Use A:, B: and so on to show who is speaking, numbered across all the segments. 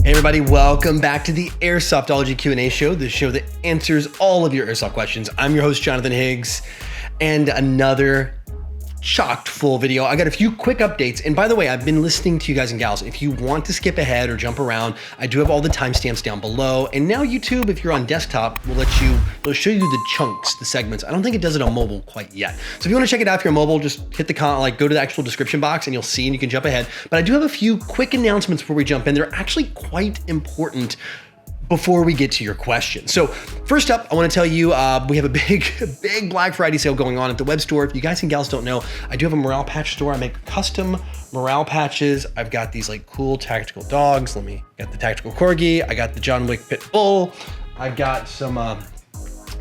A: Hey everybody, welcome back to the Airsoftology Q&A show, the show that answers all of your airsoft questions. I'm your host, Jonathan Higgs, and another chocked full video. I got a few quick updates. And by the way, I've been listening to you guys and gals. If you want to skip ahead or jump around, I do have all the timestamps down below. And now YouTube, if you're on desktop, will it'll show you the chunks, the segments. I don't think it does it on mobile quite yet. So if you want to check it out, if you're mobile, just hit the go to the actual description box and you'll see and you can jump ahead. But I do have a few quick announcements before we jump in. They're actually quite important before we get to your question. So first up, I want to tell you, we have a big Black Friday sale going on at the web store. If you guys and gals don't know, I do have a morale patch store. I make custom morale patches. I've got these like cool tactical dogs. Got the tactical corgi. I got the John Wick pit bull. I've got some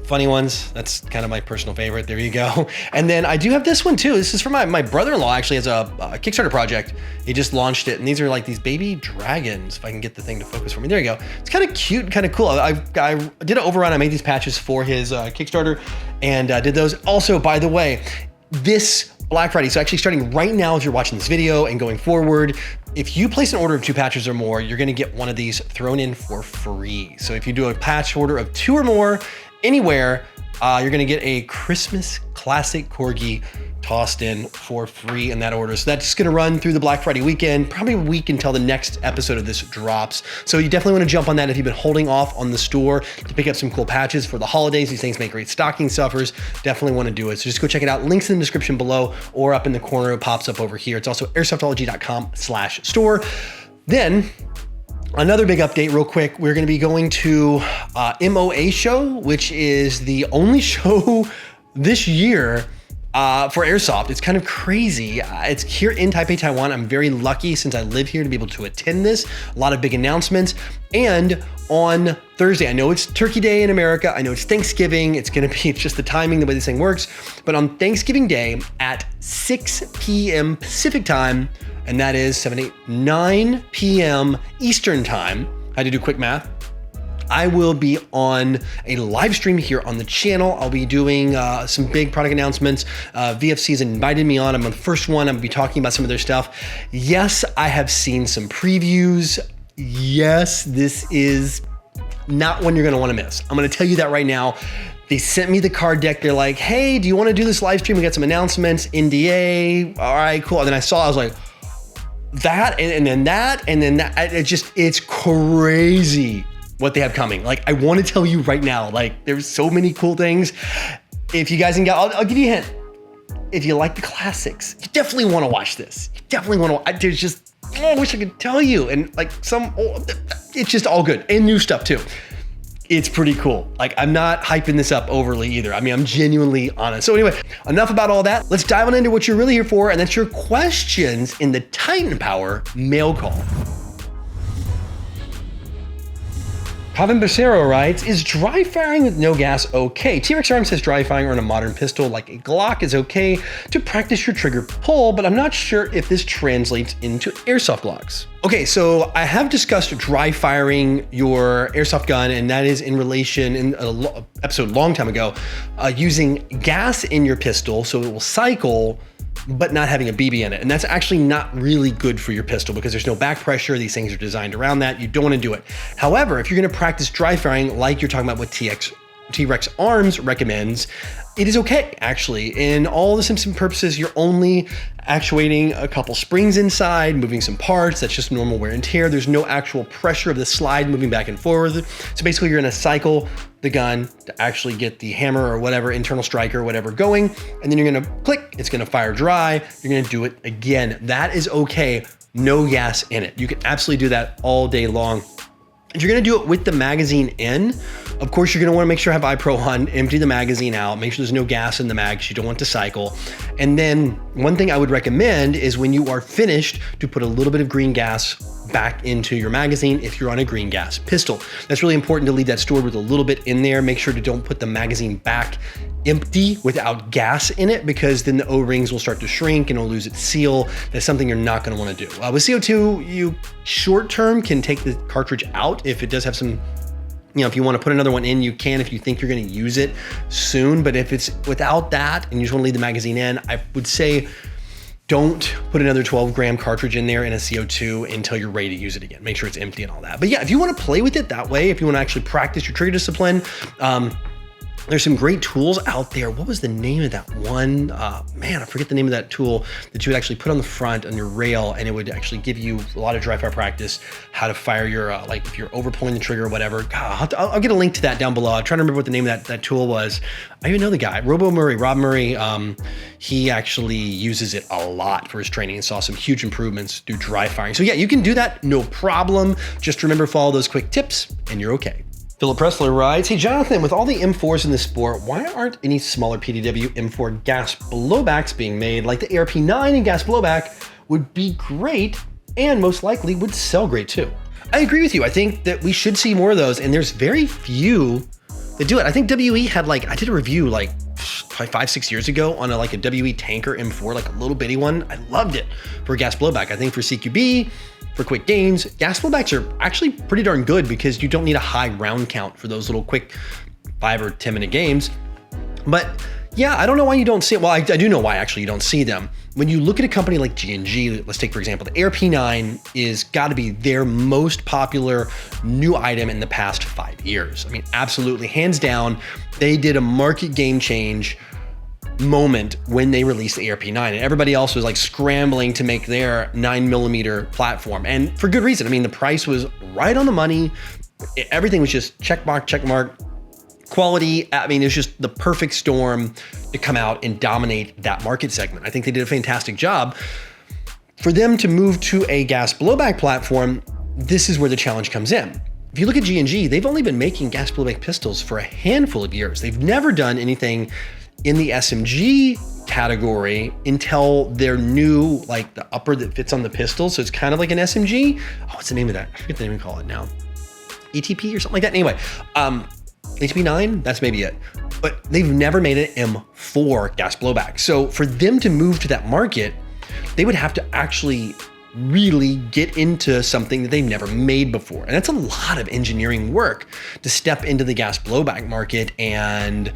A: funny ones. That's kind of my personal favorite. There you go. And then I do have this one too. This is for my brother-in-law, actually has a Kickstarter project. He just launched it. And these are like these baby dragons. If I can get the thing to focus for me. There you go. It's kind of cute, kind of cool. I did an overrun. I made these patches for his Kickstarter and did those. Also, by the way, this Black Friday, so actually starting right now as you're watching this video and going forward, if you place an order of 2 patches or more, you're gonna get one of these thrown in for free. So if you do a patch order of 2 or more, anywhere, you're gonna get a Christmas Classic Corgi tossed in for free in that order. So that's gonna run through the Black Friday weekend, probably a week until the next episode of this drops. So you definitely wanna jump on that if you've been holding off on the store to pick up some cool patches for the holidays. These things make great stocking stuffers. Definitely wanna do it. So just go check it out. Links in the description below or up in the corner, it pops up over here. It's also airsoftology.com/store. Then, another big update real quick, we're gonna be going to MOA show, which is the only show this year for Airsoft. It's kind of crazy. It's here in Taipei, Taiwan. I'm very lucky since I live here to be able to attend this. A lot of big announcements. And on Thursday, I know it's Turkey Day in America. I know it's Thanksgiving. It's just the timing, the way this thing works. But on Thanksgiving Day at 6 p.m. Pacific time, and that is 9 p.m. Eastern time. I had to do quick math. I will be on a live stream here on the channel. I'll be doing some big product announcements. VFC's invited me on. I'm on the first one. I'm gonna be talking about some of their stuff. Yes, I have seen some previews. Yes, this is not one you're gonna wanna miss. I'm gonna tell you that right now. They sent me the card deck. They're like, hey, do you wanna do this live stream? We got some announcements, NDA. All right, cool. And then I was like, that, and then that, and then that. It's crazy what they have coming. Like, I want to tell you right now, like, there's so many cool things. If you guys can get, I'll give you a hint. If you like the classics, you definitely want to watch this. You definitely want to, there's just, I wish I could tell you. And like it's just all good and new stuff too. It's pretty cool. Like, I'm not hyping this up overly either. I mean, I'm genuinely honest. So anyway, enough about all that. Let's dive on into what you're really here for, and that's your questions in the Titan Power mail call. Pavan Becerro writes, is dry firing with no gas okay? T-Rex Arms says dry firing on a modern pistol like a Glock is okay to practice your trigger pull, but I'm not sure if this translates into airsoft Glocks. Okay, so I have discussed dry firing your airsoft gun, and that is in relation in an episode a long time ago, using gas in your pistol so it will cycle, but not having a BB in it. And that's actually not really good for your pistol because there's no back pressure. These things are designed around that. You don't want to do it. However, if you're going to practice dry firing like you're talking about what T-Rex Arms recommends, it is okay, actually. In all the Simpson purposes, you're only actuating a couple springs inside, moving some parts. That's just normal wear and tear. There's no actual pressure of the slide moving back and forth. So basically, you're going to cycle the gun to actually get the hammer or whatever, internal striker or whatever going. And then you're going to click, it's going to fire dry. You're going to do it again. That is okay. No gas in it. You can absolutely do that all day long. If you're gonna do it with the magazine in, of course, you're gonna wanna make sure I have iPro on, empty the magazine out, make sure there's no gas in the mag because you don't want to cycle. And then one thing I would recommend is when you are finished to put a little bit of green gas back into your magazine if you're on a green gas pistol. That's really important to leave that stored with a little bit in there. Make sure to don't put the magazine back empty without gas in it, because then the O-rings will start to shrink and it'll lose its seal. That's something you're not going to want to do. With CO2, you short term can take the cartridge out if it does have some, if you want to put another one in, you can if you think you're going to use it soon. But if it's without that and you just want to leave the magazine in, I would say don't put another 12-gram cartridge in there in a CO2 until you're ready to use it again. Make sure it's empty and all that. But yeah, if you want to play with it that way, if you want to actually practice your trigger discipline, there's some great tools out there. What was the name of that one? Man, I forget the name of that tool that you would actually put on the front on your rail, and it would actually give you a lot of dry fire practice, how to fire your, like if you're over pulling the trigger or whatever. God, I'll get a link to that down below. I'm trying to remember what the name of that tool was. I even know the guy, Rob Murray. He actually uses it a lot for his training and saw some huge improvements through dry firing. So yeah, you can do that, no problem. Just remember, follow those quick tips and you're okay. Philip Pressler writes, hey Jonathan, with all the M4s in the sport, why aren't any smaller PDW M4 gas blowbacks being made? Like the ARP9 and gas blowback would be great and most likely would sell great too. I agree with you. I think that we should see more of those, and there's very few that do it. I think WE had I did a review probably 5-6 years ago on a WE tanker M4, like a little bitty one. I loved it for gas blowback. I think for CQB, for quick games, gas blowbacks are actually pretty darn good because you don't need a high round count for those little quick 5 or 10 minute games. But yeah, I don't know why you don't see it. Well, I do know why actually you don't see them. When you look at a company like G&G, let's take for example, the ARP9 is gotta be their most popular new item in the past 5 years. I mean, absolutely, hands down, they did a market game change moment when they released the ARP9, and everybody else was scrambling to make their 9mm platform, and for good reason. I mean, the price was right on the money. Everything was just check mark. Quality, I mean, it was just the perfect storm to come out and dominate that market segment. I think they did a fantastic job. For them to move to a gas blowback platform, this is where the challenge comes in. If you look at G&G, they've only been making gas blowback pistols for a handful of years. They've never done anything in the SMG category until their new, the upper that fits on the pistol. So it's kind of like an SMG. Oh, what's the name of that? I forget the name we call it now. ETP or something like that. Anyway, ATP9, that's maybe it. But they've never made an M4 gas blowback. So for them to move to that market, they would have to actually really get into something that they've never made before. And that's a lot of engineering work to step into the gas blowback market and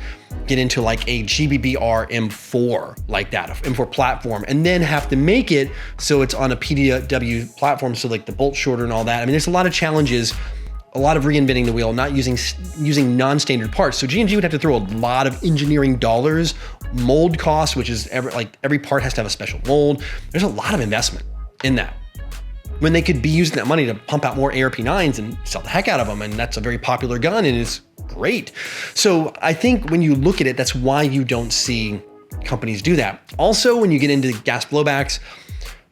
A: get into a GBBR M4 like that, an M4 platform, and then have to make it so it's on a PDW platform, so the bolt shorter and all that. I mean, there's a lot of challenges, a lot of reinventing the wheel, not using non-standard parts. So G&G would have to throw a lot of engineering dollars, mold costs, which is every part has to have a special mold. There's a lot of investment in that, when they could be using that money to pump out more ARP9s and sell the heck out of them. And that's a very popular gun and it's great. So I think when you look at it, that's why you don't see companies do that. Also, when you get into gas blowbacks,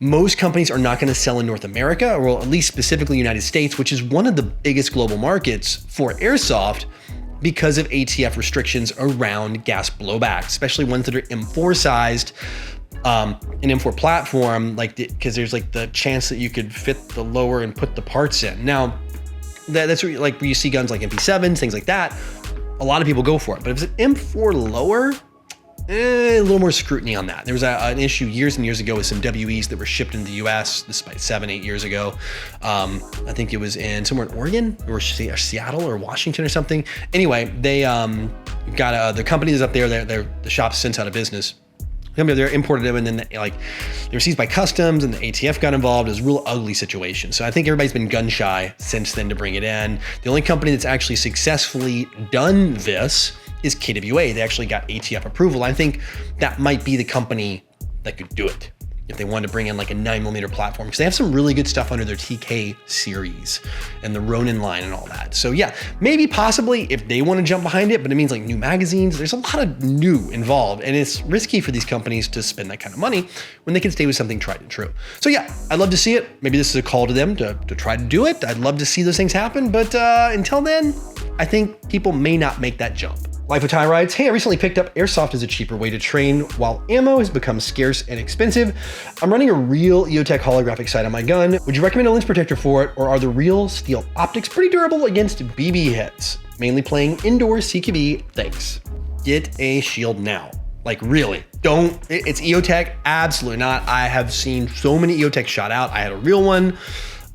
A: most companies are not going to sell in North America, or at least specifically United States, which is one of the biggest global markets for airsoft because of ATF restrictions around gas blowback, especially ones that are M4 sized. An M4 platform, because there's the chance that you could fit the lower and put the parts in. Now, that's where you see guns like MP7s, things like that. A lot of people go for it, but if it's an M4 lower, a little more scrutiny on that. There was an issue years and years ago with some WEs that were shipped into the US. This is 7-8 years ago. I think it was somewhere in Oregon or Seattle or Washington or something. Anyway, they got the company that's up there. The shop's since out of business. They imported them, and then they were seized by customs, and the ATF got involved. It was a real ugly situation. So I think everybody's been gun shy since then to bring it in. The only company that's actually successfully done this is KWA. They actually got ATF approval. I think that might be the company that could do it if they wanted to bring in a 9mm platform, because they have some really good stuff under their TK series and the Ronin line and all that. So yeah, maybe possibly if they want to jump behind it, but it means new magazines. There's a lot of new involved, and it's risky for these companies to spend that kind of money when they can stay with something tried and true. So yeah, I'd love to see it. Maybe this is a call to them to try to do it. I'd love to see those things happen, but until then, I think people may not make that jump. Life of Ty writes, hey, I recently picked up airsoft as a cheaper way to train while ammo has become scarce and expensive. I'm running a real EOTech holographic sight on my gun. Would you recommend a lens protector for it, or are the real steel optics pretty durable against BB hits? Mainly playing indoor CQB, thanks. Get a shield now. Really, don't, it's EOTech, absolutely not. I have seen so many EOTech shot out. I had a real one.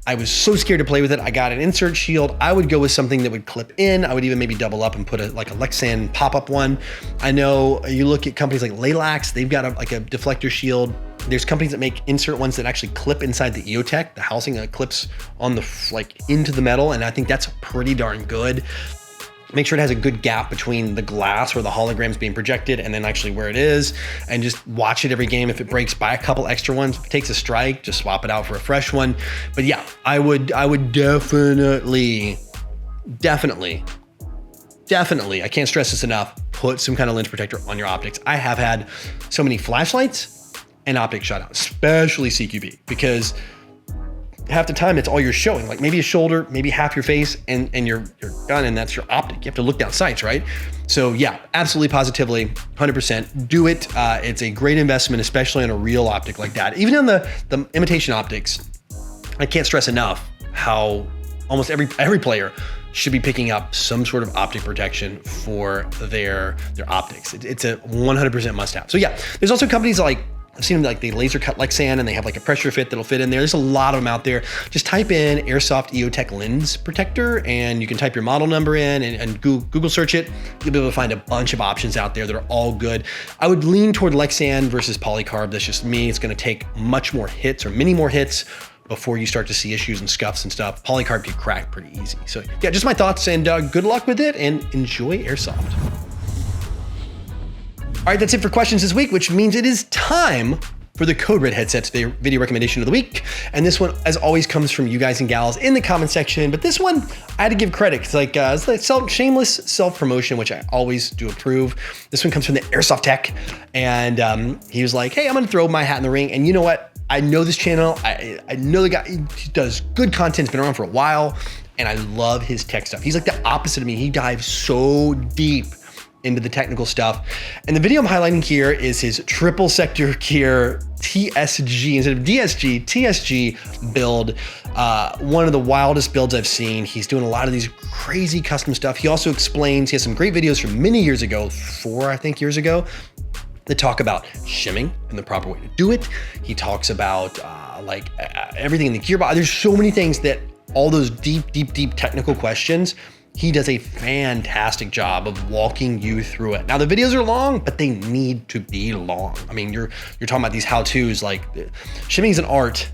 A: I was so scared to play with it. I got an insert shield. I would go with something that would clip in. I would even maybe double up and put a Lexan pop-up one. I know you look at companies like Laylax, they've got a deflector shield. There's companies that make insert ones that actually clip inside the EOTech, the housing that clips on the into the metal, and I think that's pretty darn good. Make sure it has a good gap between the glass where the hologram's being projected and then actually where it is, and just watch it every game. If it breaks, buy a couple extra ones. If it takes a strike, just swap it out for a fresh one. But yeah, I would definitely, I can't stress this enough, put some kind of lens protector on your optics. I have had so many flashlights and optics shut out, especially CQB, because half the time it's all you're showing, like maybe a shoulder, maybe half your face, and you're done, and that's your optic. You have to look down sights, right? So yeah, absolutely, positively, 100% do it. It's a great investment, especially on a real optic like that. Even on the imitation optics, I can't stress enough how almost every player should be picking up some sort of optic protection for their optics. It's a 100% must have. So yeah, there's also companies like, I've seen them like they laser cut Lexan, and they have like a pressure fit that'll fit in there. There's a lot of them out there. Just type in Airsoft EOTech lens protector, and you can type your model number in and Google search it. You'll be able to find a bunch of options out there that are all good. I would lean toward Lexan versus polycarb. That's just me. It's going to take much more hits, or many more hits, before you start to see issues and scuffs and stuff. Polycarb can crack pretty easy. So yeah, just my thoughts, and good luck with it, and enjoy Airsoft. All right, that's it for questions this week, which means it is time for the Code Red headsets video recommendation of the week. And this one, as always, comes from you guys and gals in the comment section. But this one, I had to give credit. It's like shameless self-promotion, which I always do approve. This one comes from the Airsoft Tech. And he was like, hey, I'm going to throw my hat in the ring. And you know what? I know this channel. I know the guy. He does good content. He's been around for a while. And I love his tech stuff. He's like the opposite of me. He dives so deep into the technical stuff. And the video I'm highlighting here is his triple sector gear TSG, instead of DSG, TSG build. One of the wildest builds I've seen. He's doing a lot of these crazy custom stuff. He also explains, he has some great videos from many years ago, 4, I think, years ago, that talk about shimming and the proper way to do it. He talks about everything in the gearbox. There's so many things that all those deep technical questions, he does a fantastic job of walking you through it. Now, the videos are long, but they need to be long. I mean, you're talking about these how-tos, like shimming is an art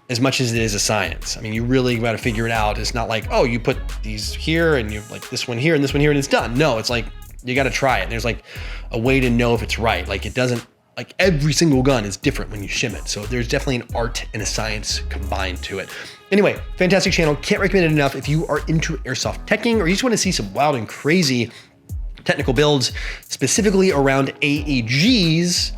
A: as much as it is a science. I mean, you really got to figure it out. It's not like, oh, you put these here and you like this one here and this one here and it's done. No, it's like, you got to try it. There's like a way to know if it's right. Like it doesn't, like every single gun is different when you shim it. So there's definitely an art and a science combined to it. Anyway, fantastic channel. Can't recommend it enough if you are into airsoft teching, or you just want to see some wild and crazy technical builds, specifically around AEGs,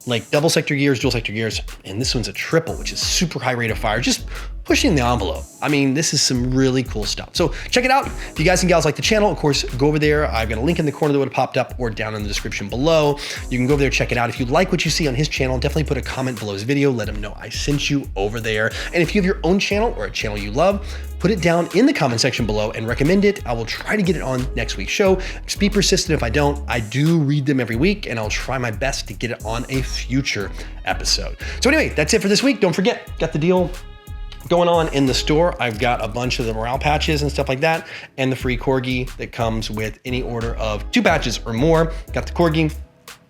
A: like double sector gears, dual sector gears, and this one's a triple, which is super high rate of fire, just pushing the envelope. I mean, this is some really cool stuff. So check it out. If you guys and gals like the channel, of course, go over there. I've got a link in the corner that would have popped up or down in the description below. You can go over there, check it out. If you like what you see on his channel, definitely put a comment below his video. Let him know I sent you over there. And if you have your own channel or a channel you love, put it down in the comment section below and recommend it. I will try to get it on next week's show. Just be persistent if I don't. I do read them every week, and I'll try my best to get it on a future episode. So anyway, that's it for this week. Don't forget, got the deal going on in the store. I've got a bunch of the morale patches and stuff like that, and the free Corgi that comes with any order of 2 patches or more. Got the Corgi.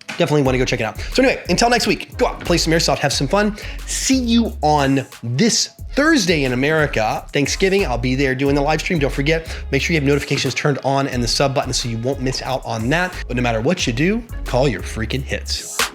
A: Definitely want to go check it out. So anyway, until next week, go out, play some airsoft, have some fun. See you on this Thursday in America, Thanksgiving. I'll be there doing the live stream. Don't forget, make sure you have notifications turned on and the sub button so you won't miss out on that. But no matter what you do, call your freaking hits.